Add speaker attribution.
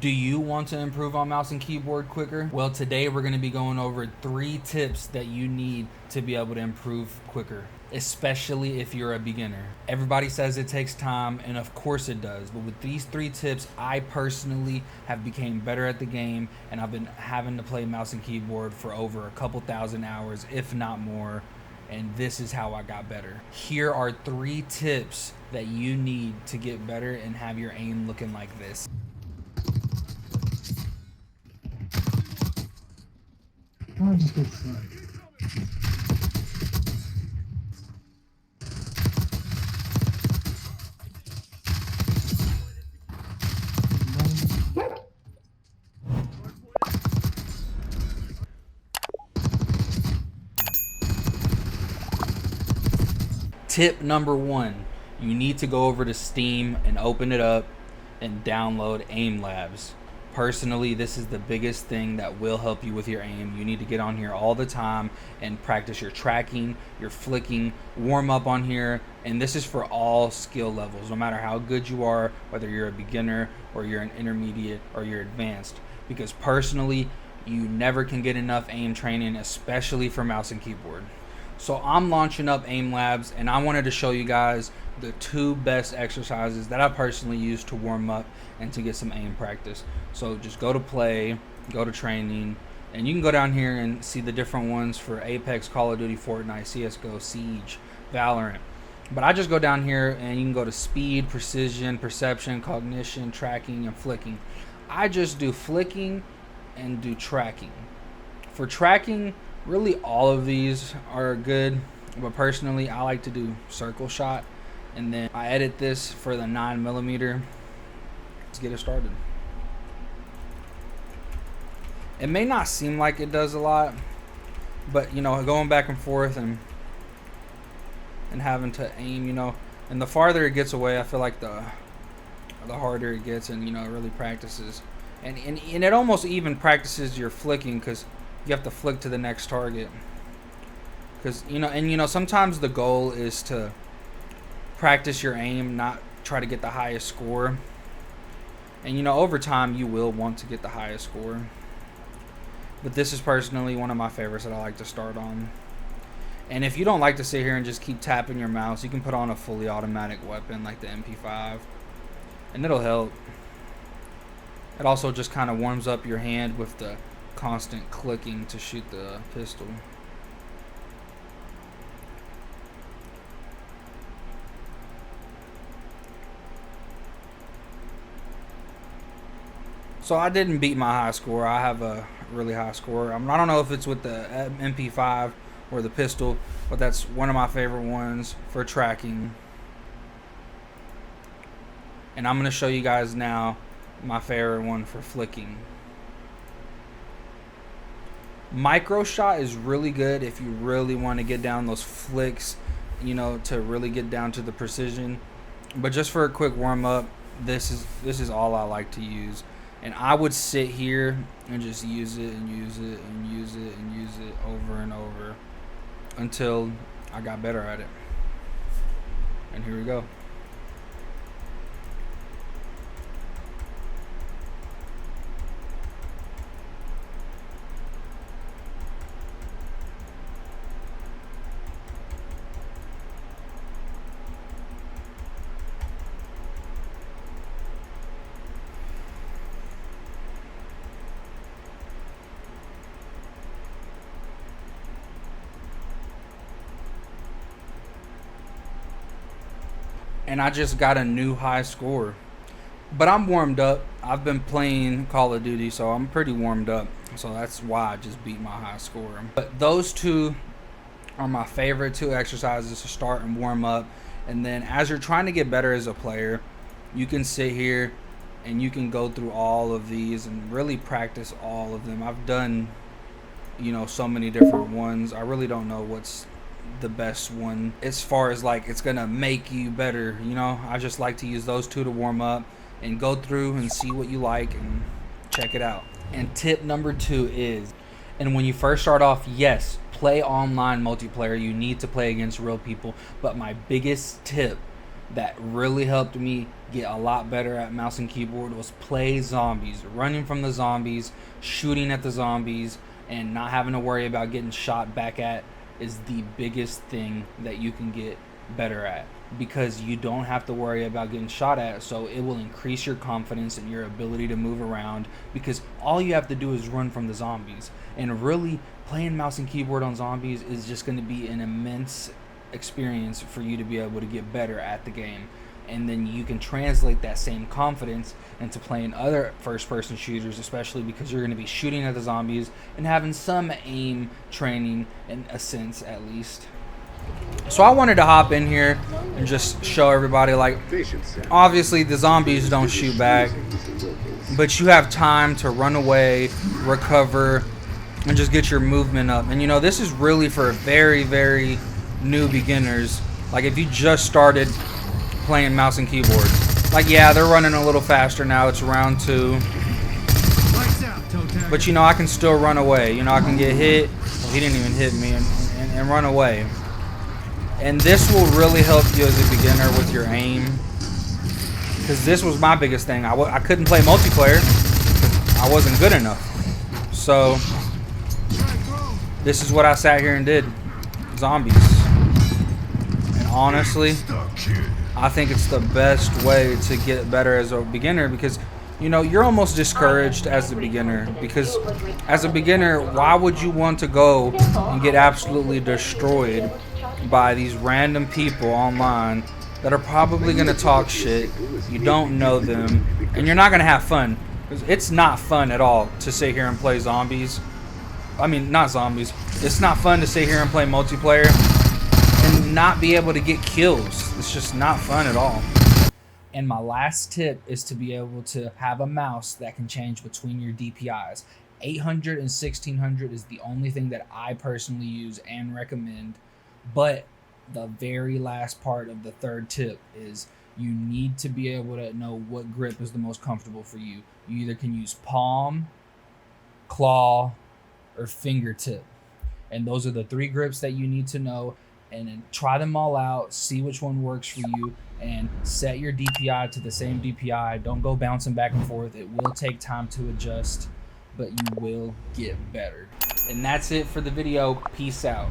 Speaker 1: Do you want to improve on mouse and keyboard quicker? Well, today we're going to be going over 3 tips that you need to be able to improve quicker, especially if you're a beginner. Everybody says it takes time, and of course it does, but with these 3 tips, I personally have become better at the game, and I've been having to play mouse and keyboard for over a couple thousand hours, if not more, and this is how I got better. Here are 3 tips that you need to get better and have your aim looking like this.
Speaker 2: I'll just get started.
Speaker 1: Tip number 1, you need to go over to Steam and open it up and download Aim Labs. Personally, this is the biggest thing that will help you with your aim. You need to get on here all the time and practice your tracking, your flicking, warm up on here, and this is for all skill levels, no matter how good you are, whether you're a beginner or you're an intermediate or you're advanced. Because personally, you never can get enough aim training, especially for mouse and keyboard. So I'm launching up Aim Labs, and I wanted to show you guys the 2 best exercises that I personally use to warm up and to get some aim practice. So just go to play, go to training, and you can go down here and see the different ones for Apex, Call of Duty, Fortnite, CSGO, Siege, Valorant. But I just go down here and you can go to speed, precision, perception, cognition, tracking, and flicking. I just do flicking and do tracking. For tracking, really all of these are good, but personally I like to do circle shot, and then I edit this for the 9mm. Let's get it started. It may not seem like it does a lot, but you know, going back and forth and having to aim, you know, and the farther it gets away, I feel like the harder it gets, and you know, it really practices, and it almost even practices your flicking, because you have to flick to the next target, because you know, sometimes the goal is to practice your aim, not try to get the highest score. And you know, over time you will want to get the highest score, but this is personally one of my favorites that I like to start on. And if you don't like to sit here and just keep tapping your mouse, you can put on a fully automatic weapon like the MP5, and it'll help. It also just kind of warms up your hand with the constant clicking to shoot the pistol. So I didn't beat my high score. I have a really high score. I don't know if it's with the MP5 or the pistol, but that's one of my favorite ones for tracking. And I'm going to show you guys now my favorite one for flicking. Micro shot is really good if you really want to get down those flicks, you know, to really get down to the precision. But just for a quick warm up, this is all I like to use. And I would sit here and just use it and use it and use it and use it over and over until I got better at it. And here we go. And I just got a new high score. But I'm warmed up. I've been playing Call of Duty, so I'm pretty warmed up. So that's why I just beat my high score. But those 2 are my favorite 2 exercises to start and warm up. And then as you're trying to get better as a player, you can sit here and you can go through all of these and really practice all of them. I've done, you know, so many different ones. I really don't know what's the best one as far as like it's gonna make you better, you know. I just like to use those 2 to warm up and go through and see what you like and check it out. And tip number 2 is, and when you first start off, yes, play online multiplayer. You need to play against real people, but my biggest tip that really helped me get a lot better at mouse and keyboard was play zombies. Running from the zombies, shooting at the zombies, and not having to worry about getting shot back at is the biggest thing that you can get better at, because you don't have to worry about getting shot at, so it will increase your confidence and your ability to move around, because all you have to do is run from the zombies. And really, playing mouse and keyboard on zombies is just going to be an immense experience for you to be able to get better at the game. And then you can translate that same confidence into playing other first-person shooters, especially because you're going to be shooting at the zombies and having some aim training, in a sense at least. So I wanted to hop in here and just show everybody, like, obviously the zombies don't shoot back, but you have time to run away, recover, and just get your movement up. And you know, this is really for very, very new beginners. Like, if you just started playing mouse and keyboard, like, yeah, they're running a little faster now, it's round 2, but you know, I can still run away. You know, I can get hit. Well, he didn't even hit me, and run away. And this will really help you as a beginner with your aim, because this was my biggest thing. I couldn't play multiplayer because I wasn't good enough. So this is what I sat here and did. Zombies. And honestly, I think it's the best way to get better as a beginner, because you know, you're almost discouraged as a beginner, because as a beginner, why would you want to go and get absolutely destroyed by these random people online that are probably going to talk shit? You don't know them, and you're not going to have fun. It's not fun at all to sit here and play zombies. I mean, not zombies. It's not fun to sit here and play multiplayer and not be able to get kills. It's just not fun at all. And my last tip is to be able to have a mouse that can change between your DPIs. 800 and 1600 is the only thing that I personally use and recommend. But the very last part of the third tip is you need to be able to know what grip is the most comfortable for you. You either can use palm, claw, or fingertip. And those are the 3 grips that you need to know. And then try them all out, see which one works for you, and set your DPI to the same DPI. Don't go bouncing back and forth. It will take time to adjust, but you will get better. And that's it for the video. Peace out.